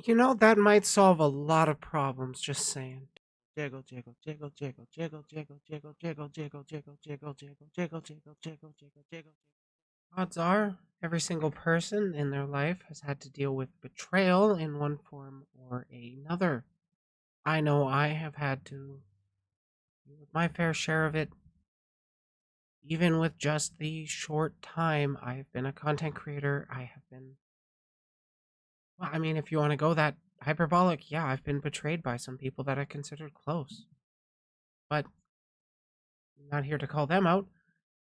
You know, that might solve a lot of problems, just saying. Jiggle, jiggle, jiggle, jiggle, jiggle, jiggle, jiggle, jiggle, jiggle, jiggle, jiggle, jiggle, jiggle, jiggle, jiggle, jiggle, jiggle. Odds are, every single person in their life has had to deal with betrayal in one form or another. I know I have had to deal with my fair share of it, even with just the short time I've been a content creator. I have been, well, I mean, if you want to go that hyperbolic, yeah, I've been betrayed by some people that I considered close. But I'm not here to call them out.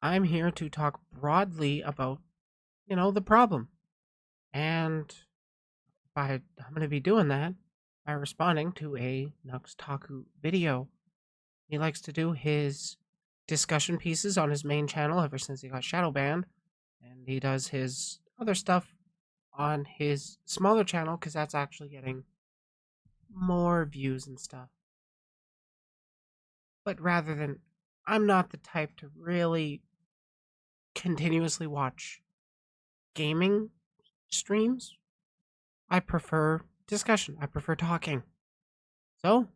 I'm here to talk broadly about, the problem. And I'm going to be doing that by responding to a NuxTaku video. He likes to do his discussion pieces on his main channel ever since he got shadow banned. And he does his other stuff on his smaller channel because that's actually getting more views and stuff. But I'm not the type to really continuously watch gaming streams. I prefer discussion. I prefer talking. So,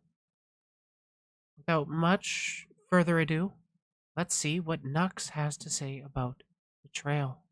without much further ado, let's see what Nux has to say about betrayal.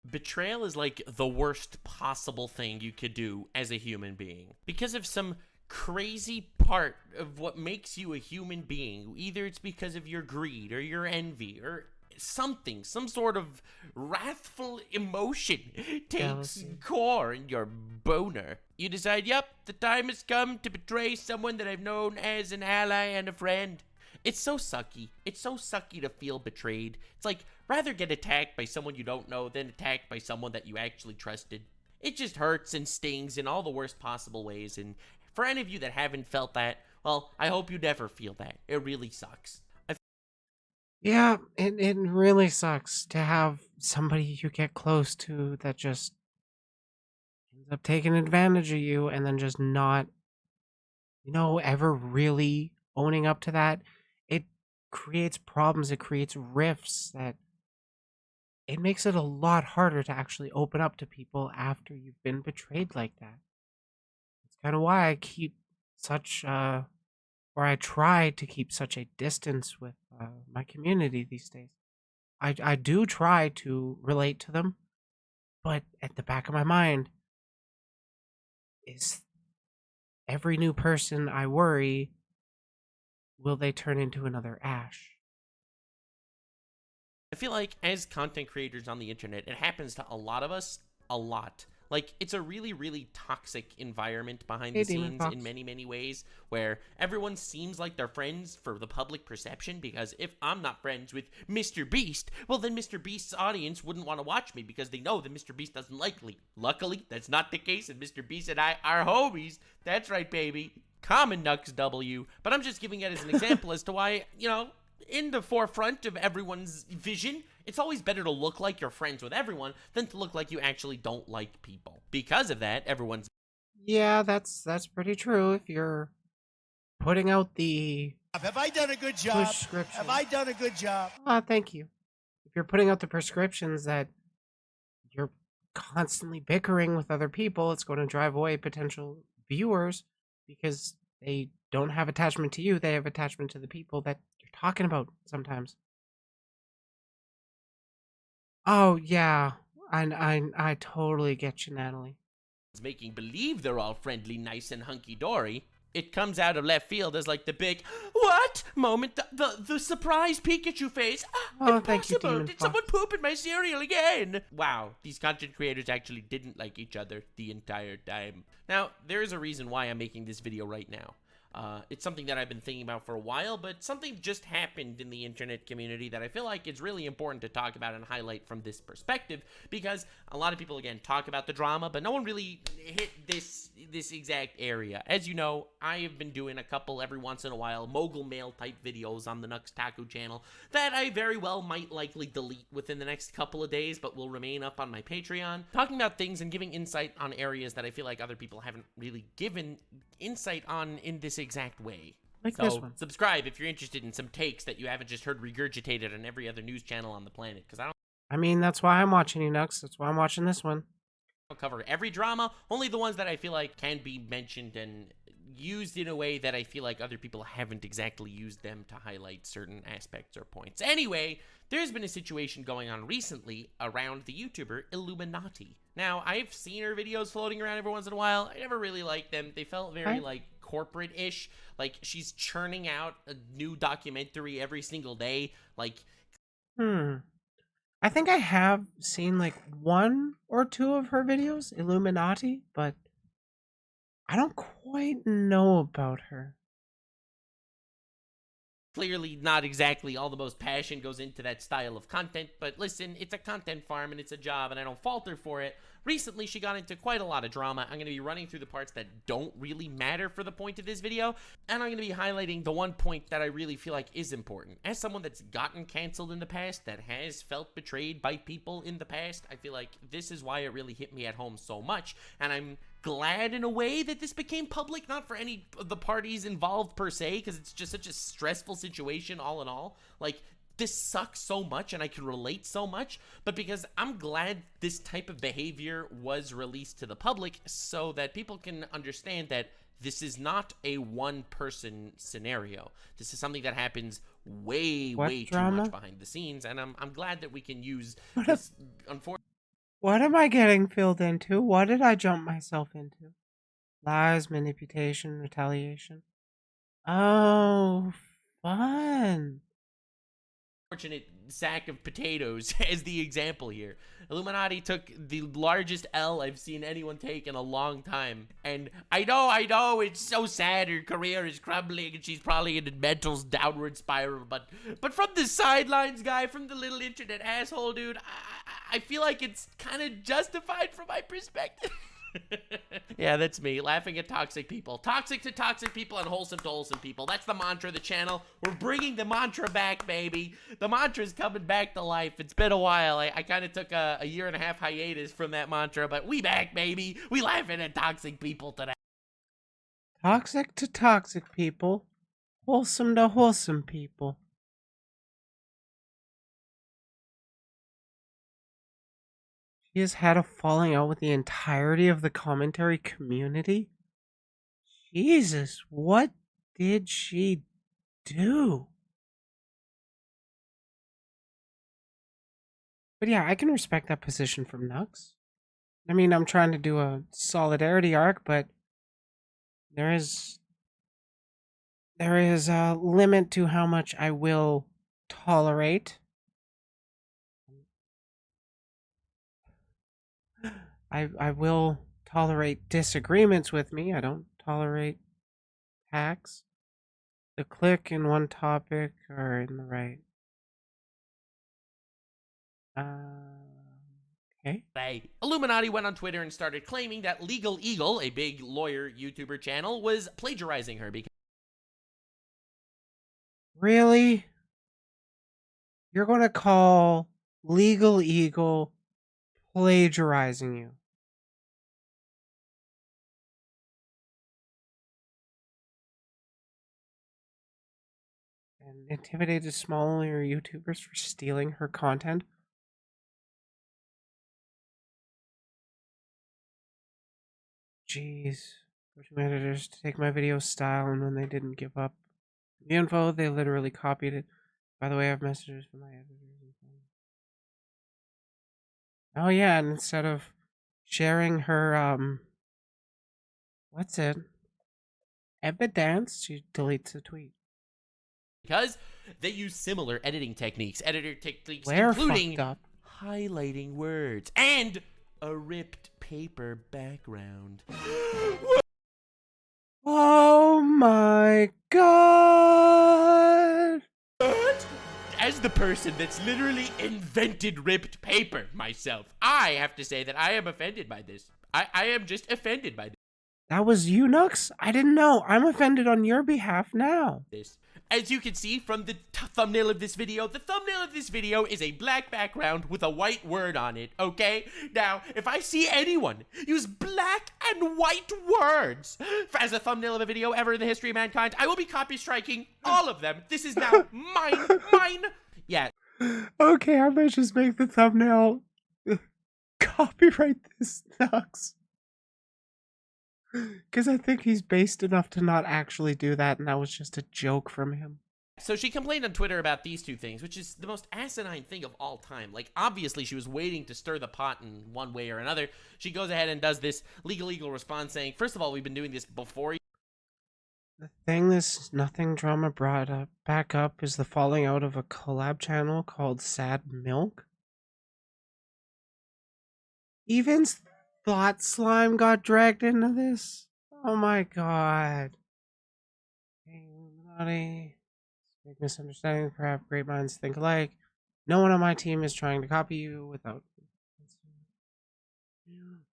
Betrayal is like the worst possible thing you could do as a human being. Because of some crazy part of what makes you a human being. Either it's because of your greed or your envy or something, some sort of wrathful emotion takes core in your boner. You decide, yep, the time has come to betray someone that I've known as an ally and a friend. It's so sucky. It's so sucky to feel betrayed. It's like, rather get attacked by someone you don't know than attacked by someone that you actually trusted. It just hurts and stings in all the worst possible ways, and for any of you that haven't felt that, well, I hope you never feel that. It really sucks. Yeah, it really sucks to have somebody you get close to that just ends up taking advantage of you and then just not, ever really owning up to that. It creates problems, it creates rifts that it makes it a lot harder to actually open up to people after you've been betrayed like that. It's kind of why I keep or I try to keep such a distance with my community these days. I do try to relate to them, but at the back of my mind is every new person I worry, will they turn into another Ash? I feel like as content creators on the internet, it happens to a lot of us a lot. Like, it's a really, really toxic environment behind Hey, the Demon scenes Fox. in many, many ways, where everyone seems like they're friends for the public perception, because if I'm not friends with Mr. Beast, well, then Mr. Beast's audience wouldn't want to watch me because they know that Mr. Beast doesn't like me. Luckily, that's not the case, and Mr. Beast and I are homies. That's right, baby. Common Nux W. But I'm just giving it as an example as to why, in the forefront of everyone's vision, it's always better to look like you're friends with everyone than to look like you actually don't like people. Because of that, everyone's... Yeah, that's pretty true. If you're putting out the Have I done a good job? prescription, Have I done a good job? thank you. If you're putting out the prescriptions that you're constantly bickering with other people, it's going to drive away potential viewers because they don't have attachment to you. They have attachment to the people that you're talking about sometimes. Oh, yeah. I totally get you, Natalie. making believe they're all friendly, nice, and hunky-dory. It comes out of left field as like the big what moment, the surprise Pikachu face. Oh, thank you, Impossible! Demon Did Fox. someone poop in my cereal again? Wow, these content creators actually didn't like each other the entire time. Now, there is a reason why I'm making this video right now. It's something that I've been thinking about for a while, but something just happened in the internet community that I feel like it's really important to talk about and highlight from this perspective, because a lot of people, again, talk about the drama, but no one really hit this exact area. As you know, I have been doing a couple every once in a while mogul mail type videos on the NuxTaku channel that I very well might likely delete within the next couple of days, but will remain up on my Patreon, talking about things and giving insight on areas that I feel like other people haven't really given insight on in this exact way. Like so this one. subscribe if you're interested in some takes that you haven't just heard regurgitated on every other news channel on the planet, because I mean, that's why I'm watching you, Nux. That's why I'm watching this one. I'll cover every drama, only the ones that I feel like can be mentioned and used in a way that I feel like other people haven't exactly used them to highlight certain aspects or points. Anyway, there's been a situation going on recently around the YouTuber Illuminati. Now, I've seen her videos floating around every once in a while. I never really liked them. They felt very, like, corporate-ish. Like, she's churning out a new documentary every single day. Like, I think I have seen like 1 or 2 of her videos, Illuminati, but I don't quite know about her. clearly not exactly all the most passion goes into that style of content, but listen, it's a content farm and it's a job and I don't fault her for it. Recently, she got into quite a lot of drama. I'm going to be running through the parts that don't really matter for the point of this video, and I'm going to be highlighting the one point that I really feel like is important. As someone that's gotten canceled in the past, that has felt betrayed by people in the past, I feel like this is why it really hit me at home so much, and I'm glad in a way that this became public, not for any of the parties involved per se, because it's just such a stressful situation all in all. Like, this sucks so much and I can relate so much, but because I'm glad this type of behavior was released to the public so that people can understand that this is not a one-person scenario. This is something that happens way too much behind the scenes, and I'm glad that we can use this. What am I getting filled into? What did I jump myself into? Lies, manipulation, retaliation. Oh, fun. Fortunate sack of potatoes as the example here. Illuminati took the largest L I've seen anyone take in a long time. And I know, it's so sad her career is crumbling and she's probably in a mental downward spiral, but from the sidelines, guy, from the little internet asshole, dude, I feel like it's kind of justified from my perspective. Yeah, that's me, laughing at toxic people. Toxic to toxic people and wholesome to wholesome people. That's the mantra of the channel. We're bringing the mantra back, baby. The mantra's coming back to life. It's been a while. I kind of took a 1.5 hiatus from that mantra, but we back, baby. We laughing at toxic people today. Toxic to toxic people. Wholesome to wholesome people. She has had a falling out with the entirety of the commentary community? Jesus, what did she do? But yeah, I can respect that position from Nux. I mean, I'm trying to do a solidarity arc, but there is a limit to how much I will tolerate. I will tolerate disagreements with me. I don't tolerate hacks. The click in one topic or in the right. Okay. Illuminati went on Twitter and started claiming that Legal Eagle, a big lawyer YouTuber channel, was plagiarizing her because... Really? You're going to call Legal Eagle plagiarizing you? And intimidated smaller YouTubers for stealing her content? Jeez. Pushing editors to take my video style, and when they didn't give up the info, they literally copied it. By the way, I have messages from my editors. Oh yeah, and instead of sharing her, what's it? Evidence, she deletes the tweet. Because they use similar editing techniques, Where including fucked up? highlighting words and a ripped paper background. Oh my god! As the person that's literally invented ripped paper myself, I have to say that I am offended by this. I am just offended by That was you, Nux? I didn't know. I'm offended on your behalf now. this. As you can see from the thumbnail of this video, the thumbnail of this video is a black background with a white word on it, okay? Now, if I see anyone use black and white words as a thumbnail of a video ever in the history of mankind, I will be copy striking all of them. This is now mine. Yeah. Okay, I might just make the thumbnail copyright this, Nux. Because I think he's based enough to not actually do that, and that was just a joke from him. So she complained on Twitter about these two things, which is the most asinine thing of all time. Like, obviously, she was waiting to stir the pot in one way or another. She goes ahead and does this legal response saying, first of all, we've been doing this before. The thing this nothing drama brought back up is the falling out of a collab channel called Sad Milk. Even Thought Slime got dragged into this. Oh my god. Naughty. Big misunderstanding. Perhaps great minds think alike. No one on my team is trying to copy you without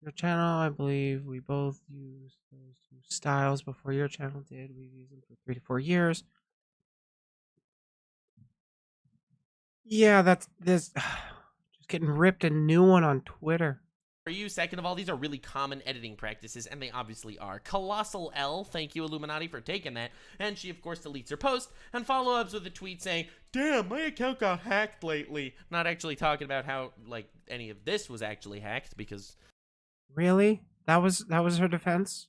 your channel. I believe we both used those two styles before your channel did. We've used them for 3 to 4 years. Yeah, that's this. Just getting ripped a new one on Twitter. For you, second of all, these are really common editing practices, and they obviously are. Colossal L, thank you, Illuminati, for taking that. And she, of course, deletes her post and follow-ups with a tweet saying, damn, my account got hacked lately. Not actually talking about how, like, any of this was actually hacked, because... Really? That was her defense?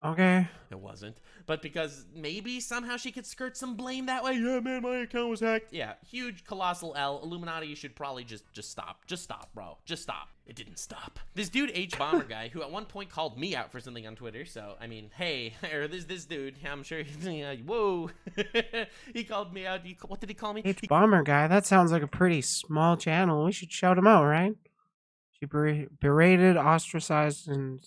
Okay. It wasn't. But because maybe somehow she could skirt some blame that way. Yeah, man, my account was hacked. Yeah, huge colossal L. Illuminati, you should probably just stop. Just stop, bro. Just stop. It didn't stop. This dude, H-Bomber guy, who at one point called me out for something on Twitter. So, I mean, hey, or this dude, I'm sure, whoa. He called me out. What did he call me? H-Bomber guy, that sounds like a pretty small channel. We should shout him out, right? She berated, ostracized, and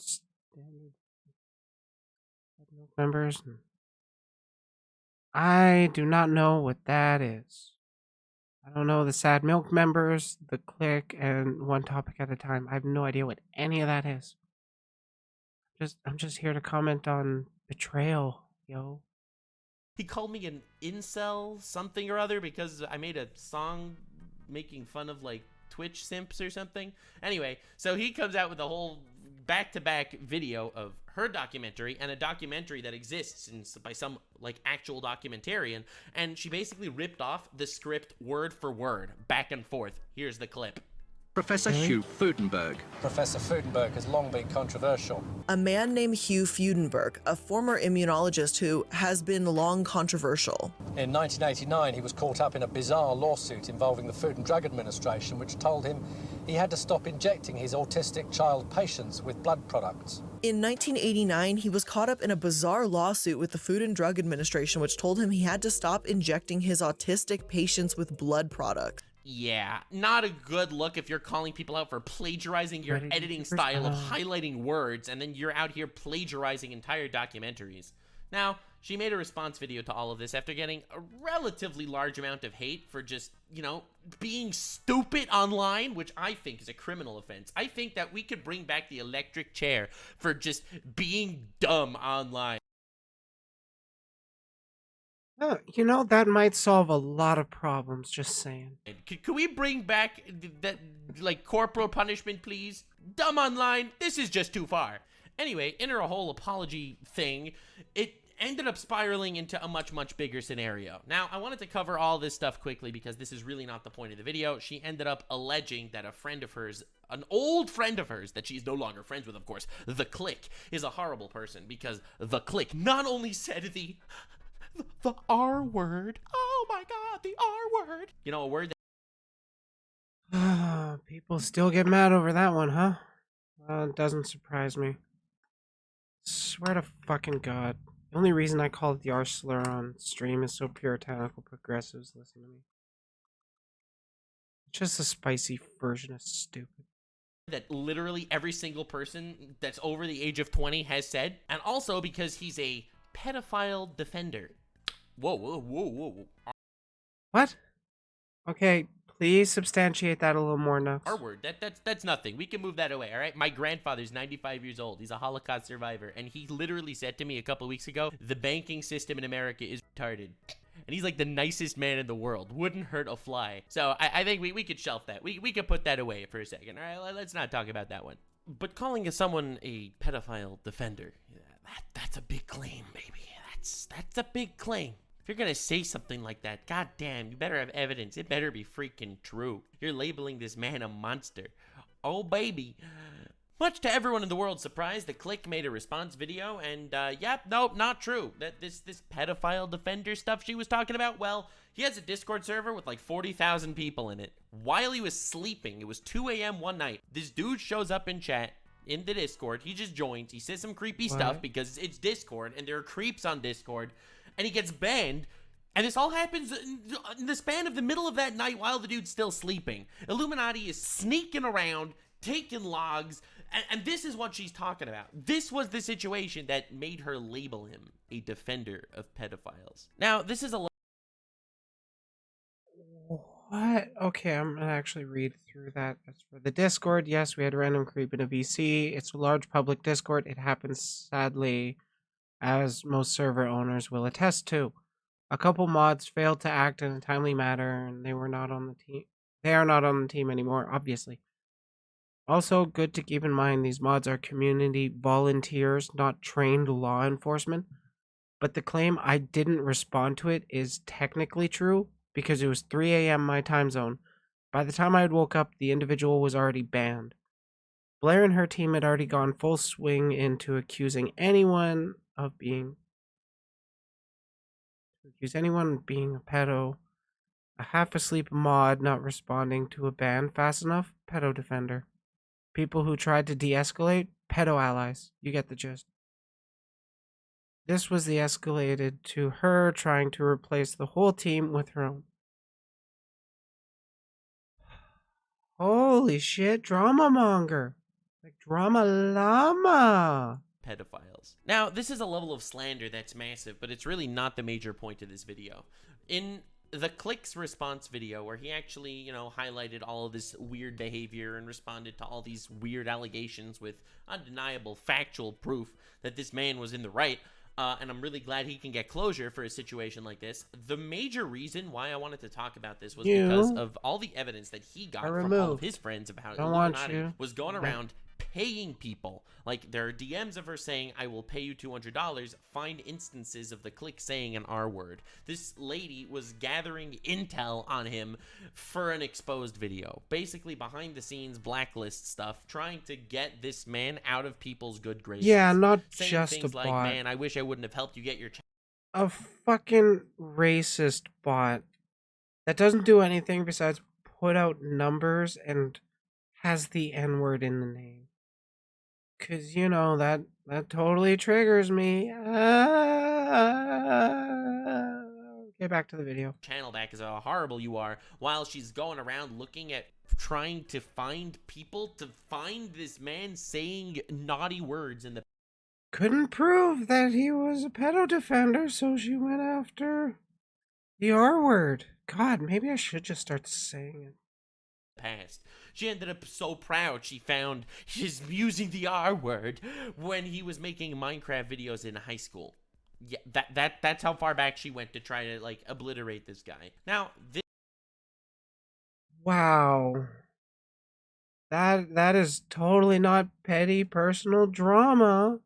members. I do not know what that is. I don't know the Sad Milk members, the clique, and one topic at a time. I have no idea what any of that is. I'm just here to comment on betrayal, yo. He called me an incel something or other because I made a song making fun of, like, Twitch simps or something. Anyway, so he comes out with a whole back-to-back video of her documentary and a documentary that exists by some, like, actual documentarian, and she basically ripped off the script word for word, back and forth. Here's the clip. Professor Hugh Fudenberg. Professor Fudenberg has long been controversial. A man named Hugh Fudenberg, a former immunologist who has been long controversial. In 1989, he was caught up in a bizarre lawsuit involving the Food and Drug Administration, which told him he had to stop injecting his autistic child patients with blood products. In 1989, he was caught up in a bizarre lawsuit with the Food and Drug Administration, which told him he had to stop injecting his autistic patients with blood products. Yeah, not a good look if you're calling people out for plagiarizing your editing style of highlighting words, and then you're out here plagiarizing entire documentaries. Now, she made a response video to all of this after getting a relatively large amount of hate for just, you know, being stupid online, which I think is a criminal offense. I think that we could bring back the electric chair for just being dumb online. You know, that might solve a lot of problems, just saying. Could we bring back that, like, corporal punishment, please? Dumb online, this is just too far. Anyway, in her whole apology thing, it ended up spiraling into a much bigger scenario. Now, I wanted to cover all this stuff quickly because this is really not the point of the video. She ended up alleging that a friend of hers, an old friend of hers that she's no longer friends with, of course, the clique, is a horrible person because the clique not only said the R word. Oh my god, the R word. You know, a word that... People still get mad over that one, huh? Well, it doesn't surprise me. Swear to fucking god. The only reason I call it the R slur on stream is so puritanical progressives listen to me. It's just a spicy version of stupid. That literally every single person that's over the age of 20 has said. And also because he's a pedophile defender. Whoa. What? Okay, please substantiate that a little more, Nux. R word. That's nothing. We can move that away, all right? My grandfather's 95 years old. He's a Holocaust survivor. And he literally said to me a couple weeks ago, the banking system in America is retarded. And he's like the nicest man in the world. Wouldn't hurt a fly. So I think we could shelf that. We could put that away for a second, all right? Let's not talk about that one. But calling someone a pedophile defender, that's a big claim, baby. That's a big claim. If you're gonna say something like that, goddamn, you better have evidence. It better be freaking true. You're labeling this man a monster. Oh, baby. Much to everyone in the world's surprise, the Click made a response video, and yep, nope, not true. That this pedophile defender stuff she was talking about, well, he has a Discord server with like 40,000 people in it. While he was sleeping, it was 2 a.m. one night, this dude shows up in chat, in the Discord, he just joins, he says some creepy stuff because it's Discord, and there are creeps on Discord, and he gets banned. And this all happens in the span of the middle of that night while the dude's still sleeping. Illuminati is sneaking around, taking logs, and this is what she's talking about. This was the situation that made her label him a defender of pedophiles. Now, this is a... What? Okay, I'm gonna actually read through that. As for the Discord, yes, we had random creep in a VC. It's a large public Discord. It happens, sadly, as most server owners will attest to. A couple mods failed to act in a timely manner, and they were not on the team. They are not on the team anymore, obviously. Also, good to keep in mind, these mods are community volunteers, not trained law enforcement. But the claim I didn't respond to it is technically true, because it was 3 a.m. my time zone. By the time I had woke up, the individual was already banned. Blair and her team had already gone full swing into accusing anyone of being a pedo. A half-asleep mod not responding to a ban fast enough, pedo defender. People who tried to de-escalate, pedo allies. You get the gist. This was the escalated to her trying to replace the whole team with her own. Holy shit, drama monger. Like drama llama. pedophiles. Now, this is a level of slander that's massive, but it's really not the major point of this video. In the Click's response video, where he actually, highlighted all of this weird behavior and responded to all these weird allegations with undeniable factual proof that this man was in the right, and I'm really glad he can get closure for a situation like this. The major reason why I wanted to talk about this was because of all the evidence that he got from all of his friends of how Illuminati was going around paying people. Like, there are DMs of her saying, I will pay you $200. Find instances of the Click saying an R word. This lady was gathering intel on him for an exposed video. Basically, behind the scenes blacklist stuff, trying to get this man out of people's good graces. Yeah, not saying just things a like, bot. man, I wish I wouldn't have helped you get your A fucking racist bot that doesn't do anything besides put out numbers and has the N-word in the name. Cause that totally triggers me. Get back to the video. channel back as how horrible you are, while she's going around looking at trying to find people to find this man saying naughty words in the... Couldn't prove that he was a pedo defender, so she went after the R word. God, maybe I should just start saying it. Past. She ended up so proud she found he's using the R word when he was making Minecraft videos in high school. Yeah, that's how far back she went to try to obliterate this guy. Now, this... Wow. That is totally not petty personal drama.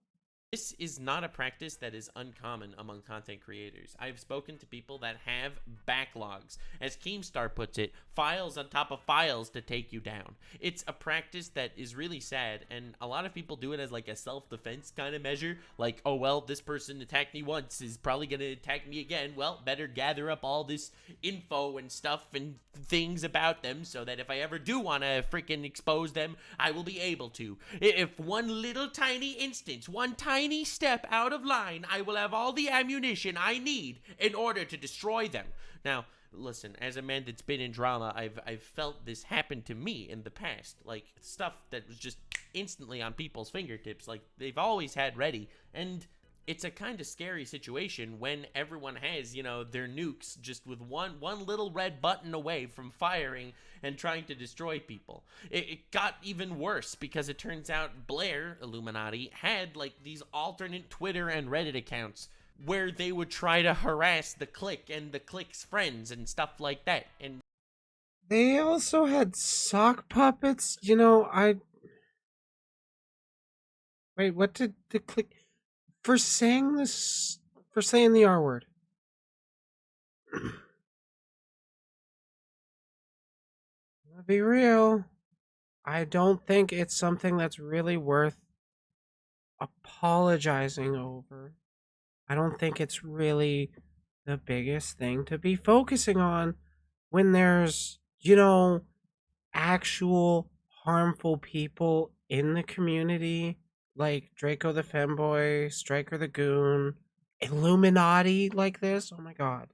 This is not a practice that is uncommon among content creators. I've spoken to people that have backlogs, as Keemstar puts it, files on top of files to take you down. It's a practice that is really sad, and a lot of people do it as a self-defense kind of measure. Like, oh well, this person attacked me once, is probably gonna attack me again. Well, better gather up all this info and stuff and things about them so that if I ever do want to freaking expose them, I will be able to. If one little tiny instance, one tiny step out of line, I will have all the ammunition I need in order to destroy them. Now, listen, as a man that's been in drama, I've felt this happen to me in the past. Stuff that was just instantly on people's fingertips. They've always had ready. And it's a kind of scary situation when everyone has, their nukes just with one little red button away from firing and trying to destroy people. It got even worse because it turns out Blair, Illuminati, had these alternate Twitter and Reddit accounts where they would try to harass the Click and the Click's friends and stuff like that. And they also had sock puppets. Wait, what did the Click... For saying the R word. To be real, I don't think it's something that's really worth apologizing over. I don't think it's really the biggest thing to be focusing on when there's, actual harmful people in the community like Draco the Femboy, Striker the Goon, Illuminati like this. Oh my god.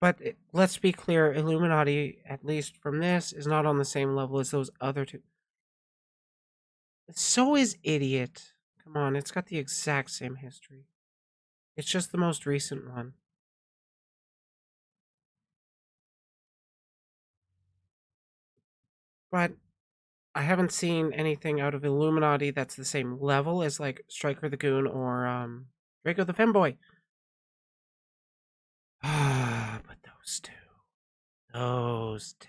But let's be clear, Illuminati, at least from this, is not on the same level as those other two. So is Idiot. Come on, it's got the exact same history. It's just the most recent one. But I haven't seen anything out of Illuminati that's the same level as like Striker the Goon or Draco the Femboy. But those two. Those two.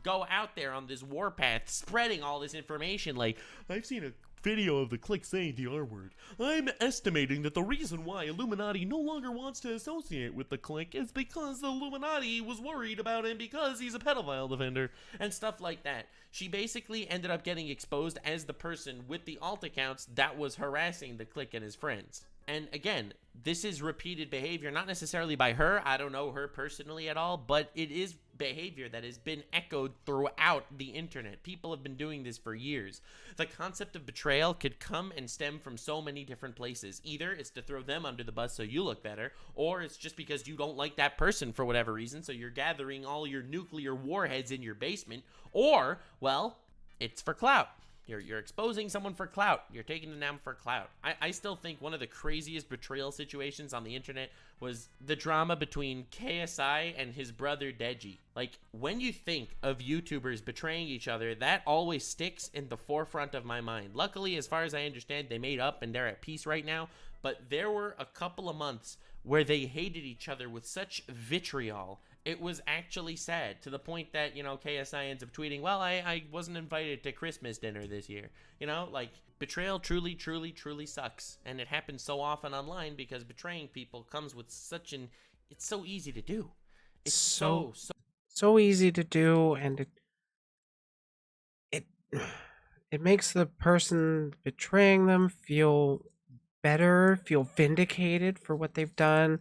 Go out there on this warpath spreading all this information like, I've seen a video of the clique saying the R word. I'm estimating that the reason why Illuminati no longer wants to associate with the clique is because the Illuminati was worried about him because he's a pedophile defender and stuff like that. She basically ended up getting exposed as the person with the alt accounts that was harassing the clique and his friends. And again, this is repeated behavior, not necessarily by her. I don't know her personally at all, but it is behavior that has been echoed throughout the internet. People have been doing this for years. The concept of betrayal could come and stem from so many different places. Either it's to throw them under the bus so you look better, or it's just because you don't like that person for whatever reason, so you're gathering all your nuclear warheads in your basement, or, well, it's for clout. You're exposing someone for clout. You're taking them down for clout. I still think one of the craziest betrayal situations on the internet was the drama between KSI and his brother Deji. Like, when you think of YouTubers betraying each other, that always sticks in the forefront of my mind. Luckily, as far as I understand, they made up and they're at peace right now. But there were a couple of months where they hated each other with such vitriol. It was actually sad, to the point that, KSI ends up tweeting, well, I wasn't invited to Christmas dinner this year. Like, betrayal truly, truly, truly sucks. And it happens so often online because betraying people comes with it's so easy to do. It's so easy to do, and it it makes the person betraying them feel better, feel vindicated for what they've done,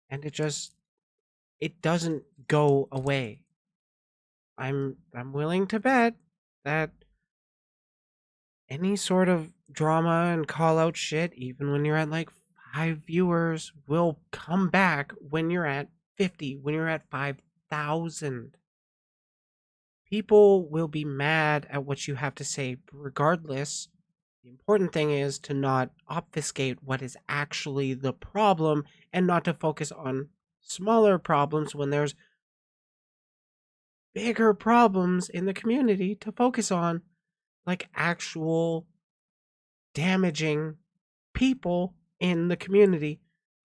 and it doesn't go away. I'm willing to bet that any sort of drama and call out shit, even when you're at like 5 viewers, will come back when you're at 50, when you're at 5,000. People will be mad at what you have to say regardless. The important thing is to not obfuscate what is actually the problem and not to focus on smaller problems when there's bigger problems in the community to focus on, like actual damaging people in the community,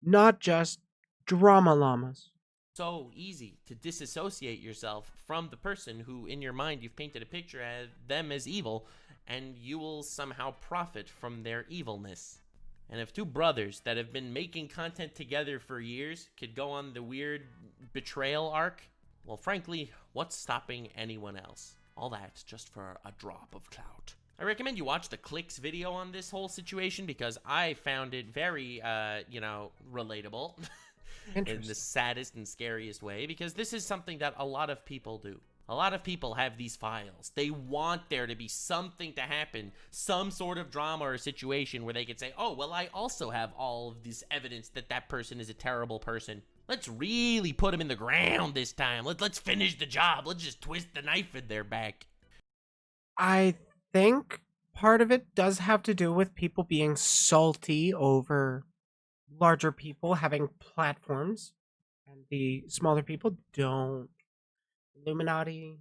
not just drama llamas. so easy to disassociate yourself from the person who, in your mind, you've painted a picture of them as evil, and you will somehow profit from their evilness. And if two brothers that have been making content together for years could go on the weird betrayal arc, well, frankly, what's stopping anyone else? All that just for a drop of clout. I recommend you watch the Clicks video on this whole situation because I found it very, relatable in the saddest and scariest way, because this is something that a lot of people do. A lot of people have these files. They want there to be something to happen, some sort of drama or situation where they can say, oh, well, I also have all of this evidence that that person is a terrible person. Let's really put him in the ground this time. Let's finish the job. Let's just twist the knife in their back. I think part of it does have to do with people being salty over larger people having platforms and the smaller people don't. Illuminati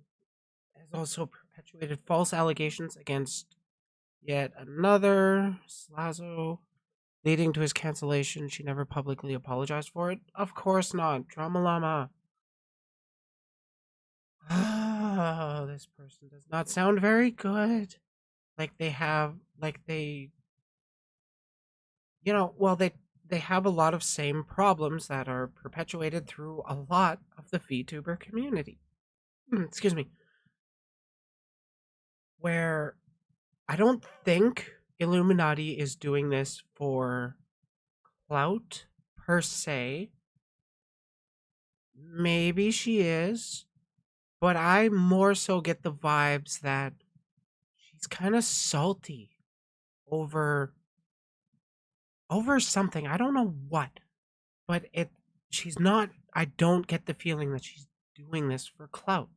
has also perpetuated false allegations against yet another Slazo, leading to his cancellation. She never publicly apologized for it. Of course not. Drama Llama. Oh, this person does not sound very good. Like they, they have a lot of same problems that are perpetuated through a lot of the VTuber community. Excuse me. Where I don't think Illuminati is doing this for clout per se. Maybe she is, but I more so get the vibes that she's kind of salty over something. I don't know what, but she's not. I don't get the feeling that she's doing this for clout.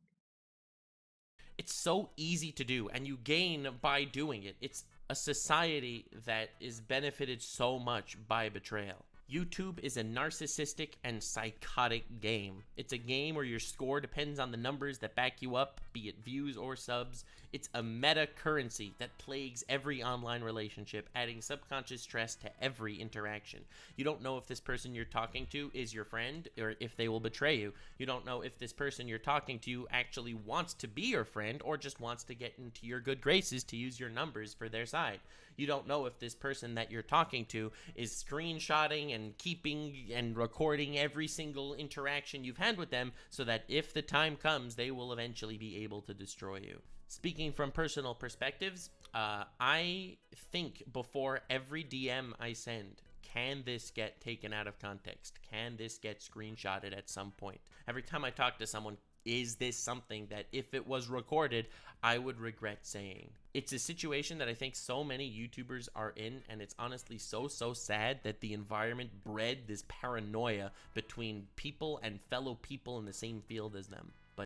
It's so easy to do, and you gain by doing it. It's a society that is benefited so much by betrayal. YouTube is a narcissistic and psychotic game. It's a game where your score depends on the numbers that back you up, be it views or subs. It's a meta currency that plagues every online relationship, adding subconscious stress to every interaction. You don't know if this person you're talking to is your friend or if they will betray you. You don't know if this person you're talking to actually wants to be your friend or just wants to get into your good graces to use your numbers for their side. You don't know if this person that you're talking to is screenshotting and keeping and recording every single interaction you've had with them so that if the time comes, they will eventually be able to destroy you. Speaking from personal perspectives, I think before every DM I send, can this get taken out of context? Can this get screenshotted at some point? Every time I talk to someone, is this something that if it was recorded, I would regret saying? It's a situation that I think so many YouTubers are in, and it's honestly so sad that the environment bred this paranoia between people and fellow people in the same field as them. But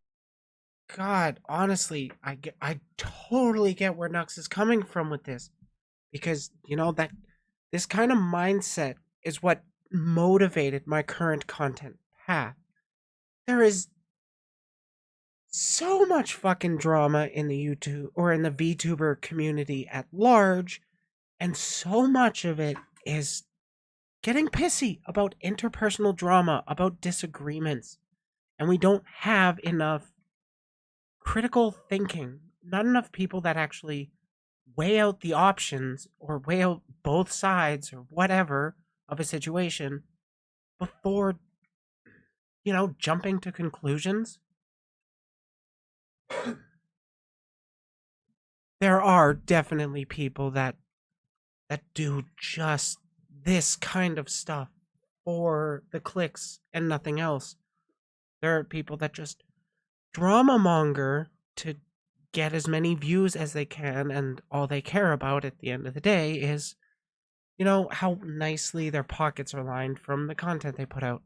God, honestly, I totally get where Nux is coming from with this, because that this kind of mindset is what motivated my current content path. There is so much fucking drama in the YouTube or in the VTuber community at large, and so much of it is getting pissy about interpersonal drama, about disagreements, and we don't have enough critical thinking, not enough people that actually weigh out the options or weigh out both sides or whatever of a situation before jumping to conclusions. There are definitely people that do just this kind of stuff for the clicks and nothing else. There are people that just drama monger to get as many views as they can, and all they care about at the end of the day is how nicely their pockets are lined from the content they put out.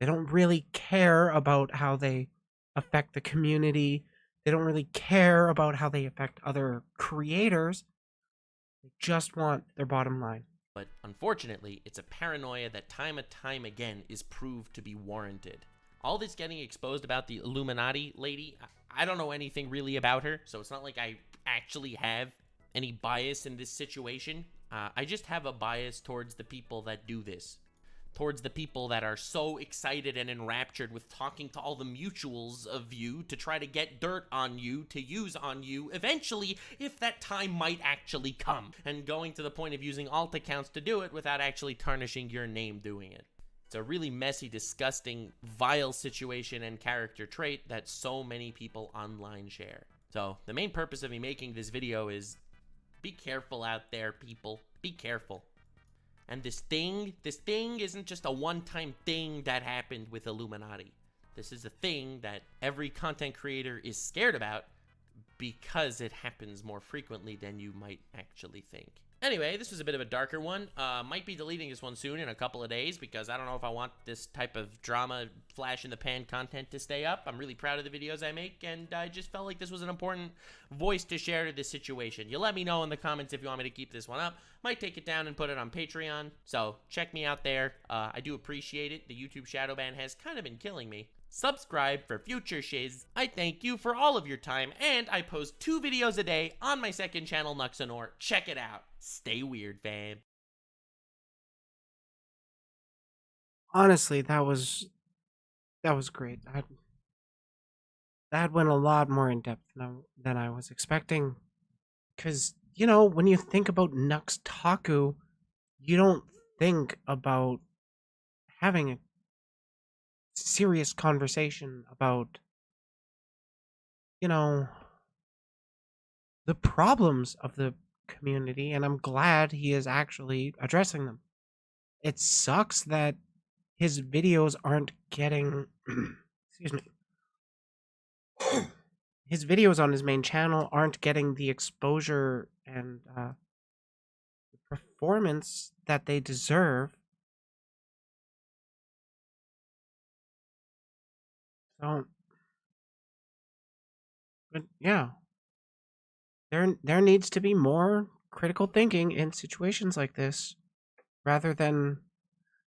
They don't really care about how they affect the community. They don't really care about how they affect other creators. They just want their bottom line. But unfortunately, it's a paranoia that time and time again is proved to be warranted. All this getting exposed about the Illuminati lady, I don't know anything really about her, so it's not like I actually have any bias in this situation. I just have a bias towards the people that do this. Towards the people that are so excited and enraptured with talking to all the mutuals of you to try to get dirt on you, to use on you, eventually, if that time might actually come, and going to the point of using alt accounts to do it without actually tarnishing your name doing it. It's a really messy, disgusting, vile situation and character trait that so many people online share. So, the main purpose of me making this video is, be careful out there, people. Be careful. And this thing isn't just a one-time thing that happened with Illuminati. This is a thing that every content creator is scared about because it happens more frequently than you might actually think. Anyway, this was a bit of a darker one. Might be deleting this one soon in a couple of days because I don't know if I want this type of drama, flash-in-the-pan content to stay up. I'm really proud of the videos I make, and I just felt like this was an important voice to share to this situation. You let me know in the comments if you want me to keep this one up. Might take it down and put it on Patreon, so check me out there. I do appreciate it. The YouTube shadow ban has kind of been killing me. Subscribe for future shiz. I thank you for all of your time, and I post 2 videos a day on my second channel, NuxTaku. Check it out. Stay weird, fam. Honestly, that was great. That went a lot more in depth than I was expecting. Because when you think about NuxTaku, you don't think about having a serious conversation about, you know, the problems of the community, and I'm glad he is actually addressing them. It sucks that his videos aren't getting excuse me. His videos on his main channel aren't getting the exposure and the performance that they deserve. So, but yeah, there needs to be more critical thinking in situations like this, rather than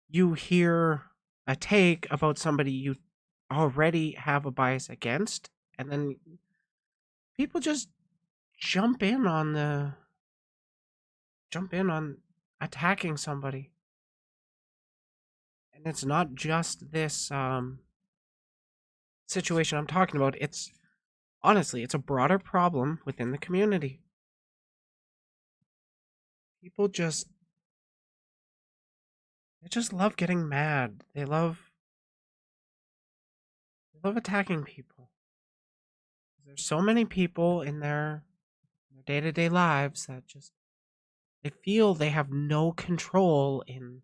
you hear a take about somebody you already have a bias against, and then people just jump in on the jump in on attacking somebody. And it's not just this situation I'm talking about. It's honestly, it's a broader problem within the community. People they just love getting mad. They love attacking people. There's so many people in their day-to-day lives that just they feel they have no control in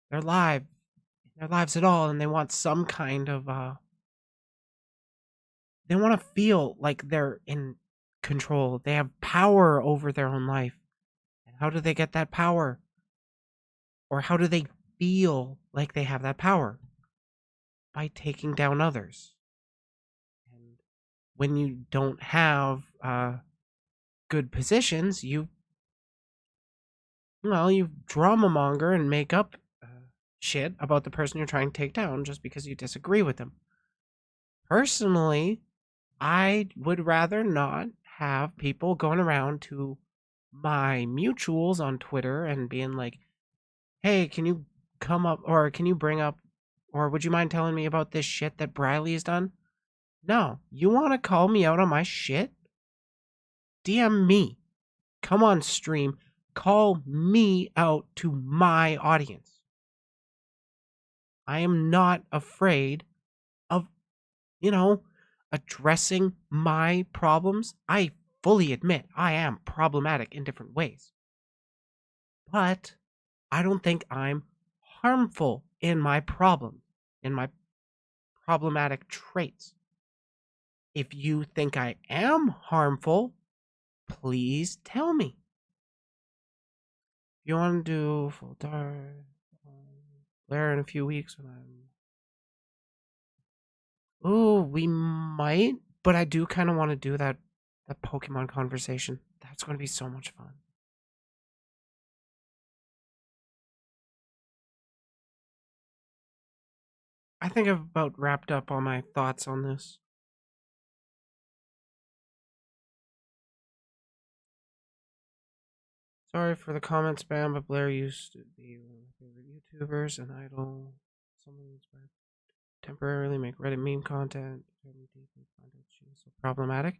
their lives at all, and they want some kind of they want to feel like they're in control. They have power over their own life. And how do they get that power? Or how do they feel like they have that power? By taking down others. And when you don't have good positions, you drama monger and make up shit about the person you're trying to take down just because you disagree with them. Personally, I would rather not have people going around to my mutuals on Twitter and being like, hey, can you come up, or can you bring up, or would you mind telling me about this shit that Briley's done? No. You want to call me out on my shit? DM me. Come on stream. Call me out to my audience. I am not afraid of, addressing my problems. I fully admit I am problematic in different ways. But I don't think I'm harmful in my problematic traits. If you think I am harmful, please tell me. If you want to do full dark Blair in a few weeks when Ooh, we might, but I do kind of want to do that Pokemon conversation. That's going to be so much fun. I think I've about wrapped up all my thoughts on this. Sorry for the comment spam, but Blair used to be one of my favorite YouTubers and idol. Someone inspired to temporarily make Reddit meme content. She was so problematic.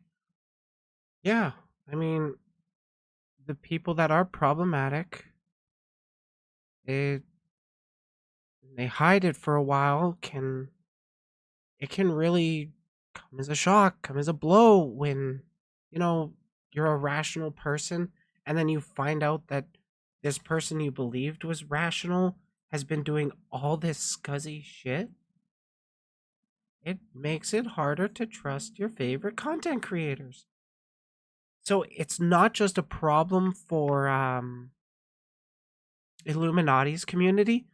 Yeah, I mean, the people that are problematic, they hide it for a while. It can really come as a shock, come as a blow when you're a rational person, and then you find out that this person you believed was rational has been doing all this scuzzy shit. It makes it harder to trust your favorite content creators. So it's not just a problem for Illuminati's community,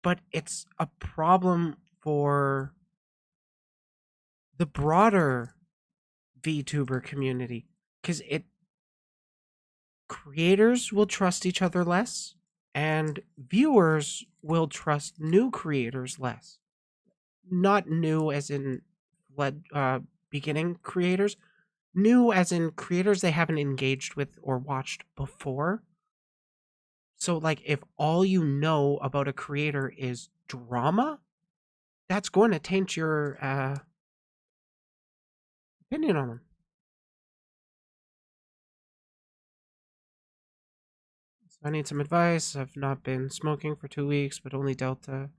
but it's a problem for the broader VTuber community, because creators will trust each other less, and viewers will trust new creators less. Not new as in beginning creators, new as in creators they haven't engaged with or watched before. So, like, if all you know about a creator is drama, that's going to taint your opinion on them. I need some advice. I've not been smoking for 2 weeks, but only Delta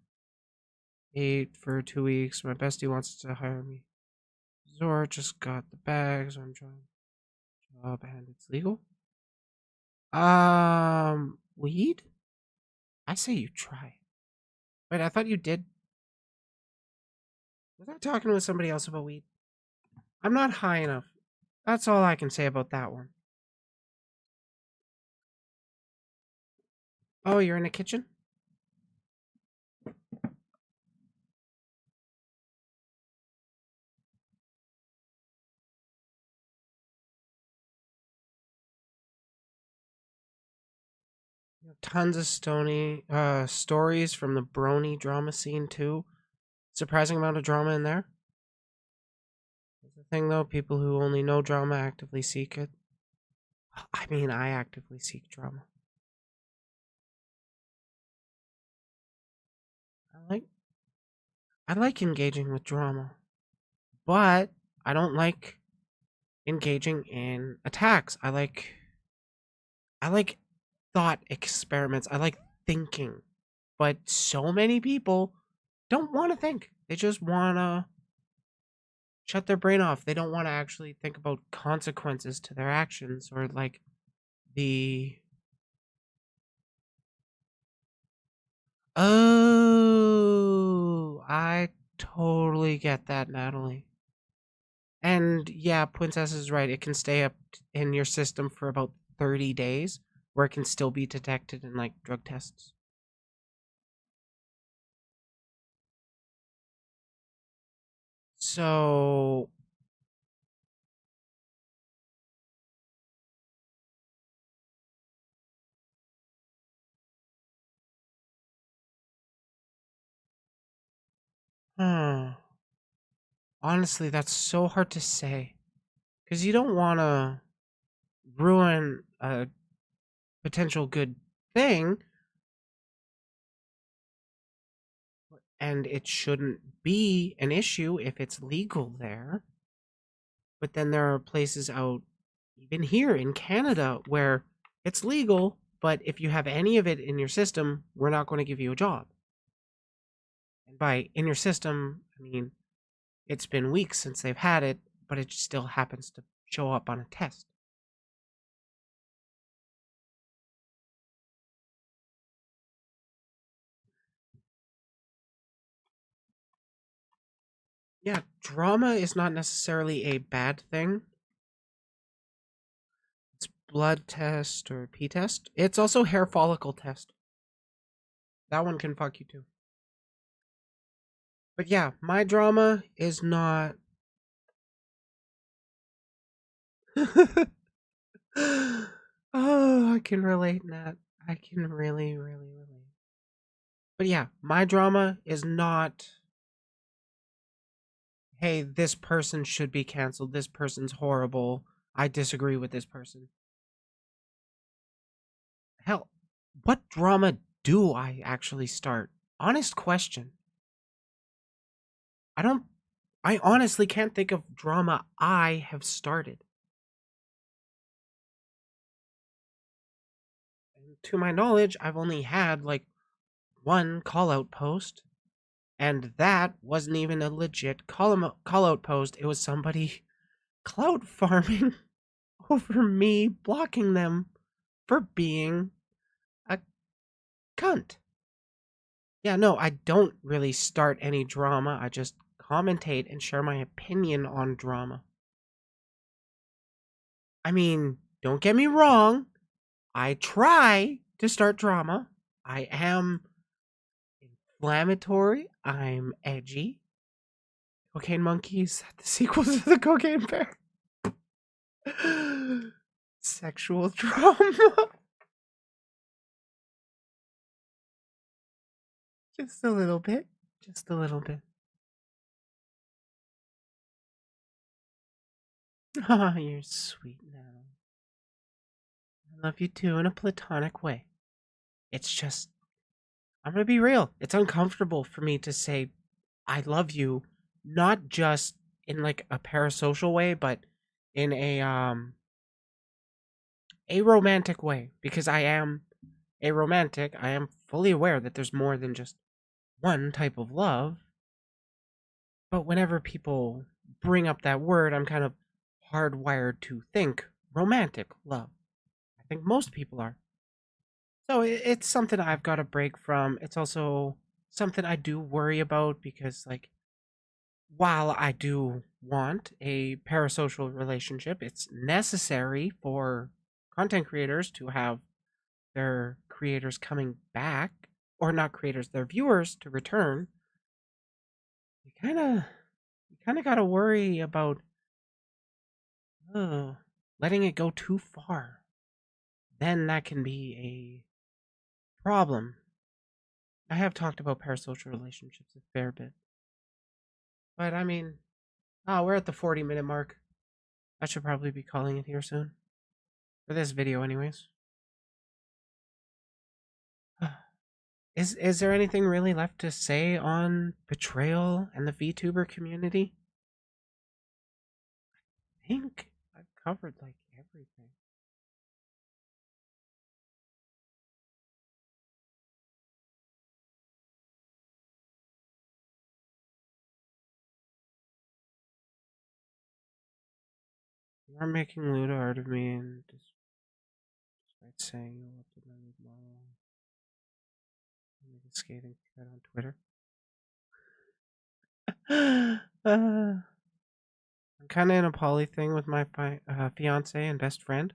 8 for 2 weeks. My bestie wants to hire me. Zora just got the bag, so I'm trying job and it's legal. Weed? I say you try. Wait, I thought you did. Was I talking with somebody else about weed? I'm not high enough. That's all I can say about that one. Oh, you're in the kitchen? Tons of stories from the brony drama scene too. Surprising amount of drama in there. That's the thing though, people who only know drama actively seek it. I mean, I actively seek drama. I like engaging with drama, but I don't like engaging in attacks. I like thought experiments. I like thinking. But so many people don't want to think. They just want to shut their brain off. They don't want to actually think about consequences to their actions or like the Oh, I totally get that, Natalie. And yeah, Princess is right. It can stay up in your system for about 30 days where it can still be detected in like drug tests. So honestly, that's so hard to say. Because you don't want to ruin a potential good thing. And it shouldn't be an issue if it's legal there. But then there are places out, even here in Canada, where it's legal, but if you have any of it in your system, we're not going to give you a job. And by in your system, I mean, it's been weeks since they've had it, but it still happens to show up on a test. Yeah, drama is not necessarily a bad thing. It's blood test or pee test. It's also hair follicle test. That one can fuck you too. But yeah, my drama is not. Oh, I can relate, Nat. I can really, really relate. But yeah, my drama is not, hey, this person should be canceled. This person's horrible. I disagree with this person. Hell, what drama do I actually start? Honest question. I honestly can't think of drama I have started. And to my knowledge, I've only had like one call out post, and that wasn't even a legit call out post. It was somebody clout farming over me blocking them for being a cunt. Yeah, no, I don't really start any drama. I just commentate and share my opinion on drama. I mean, don't get me wrong. I try to start drama. I am inflammatory. I'm edgy. Cocaine Monkeys, the sequel to the Cocaine Bear. Sexual drama. Just a little bit. Just a little bit. Ah, you're sweet now. I love you too in a platonic way. It's just, I'm gonna be real. It's uncomfortable for me to say I love you, not just in like a parasocial way, but in a romantic way, because I am a romantic, I am fully aware that there's more than just one type of love. But whenever people bring up that word, I'm kind of hardwired to think romantic love. I think most people are. So it's something I've got to break from. It's also something I do worry about because, like, while I do want a parasocial relationship, it's necessary for content creators to have their creators coming back, or not creators, their viewers to return. You kind of got to worry about letting it go too far. Then that can be a problem. I have talked about parasocial relationships a fair bit. But I mean, we're at the 40-minute mark. I should probably be calling it here soon. For this video, anyways. Is there anything really left to say on betrayal and the VTuber community? I think I've covered, like, everything. You are making Luda art of me, and despite saying you'll upload my nude model, I'll make a scathing thread on Twitter. I'm kind of in a poly thing with my fiance and best friend.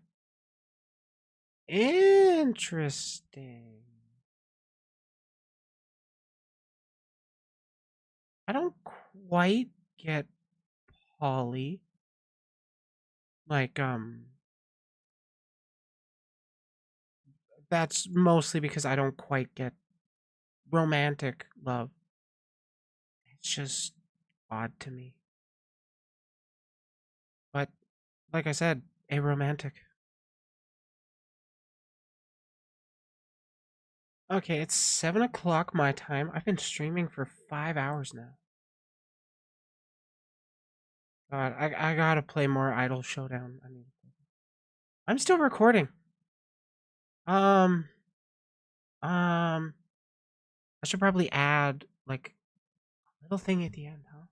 Interesting. I don't quite get poly. Like, that's mostly because I don't quite get romantic love. It's just odd to me. But, like I said, aromantic. Okay, it's 7 o'clock my time. I've been streaming for 5 hours now. God, I gotta play more Idol Showdown. I'm still recording. I should probably add, like, a little thing at the end, huh?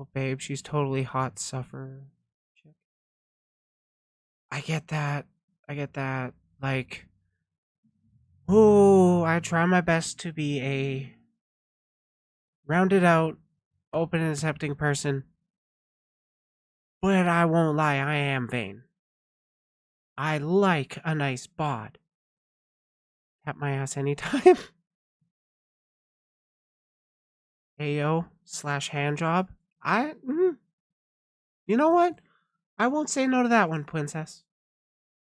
Oh, babe, she's totally hot suffer. Chick. I get that. Like, ooh, I try my best to be a rounded out, open and accepting person. But I won't lie, I am vain. I like a nice bod. Tap my ass anytime. Ayo/hand job. You know what? I won't say no to that one, princess.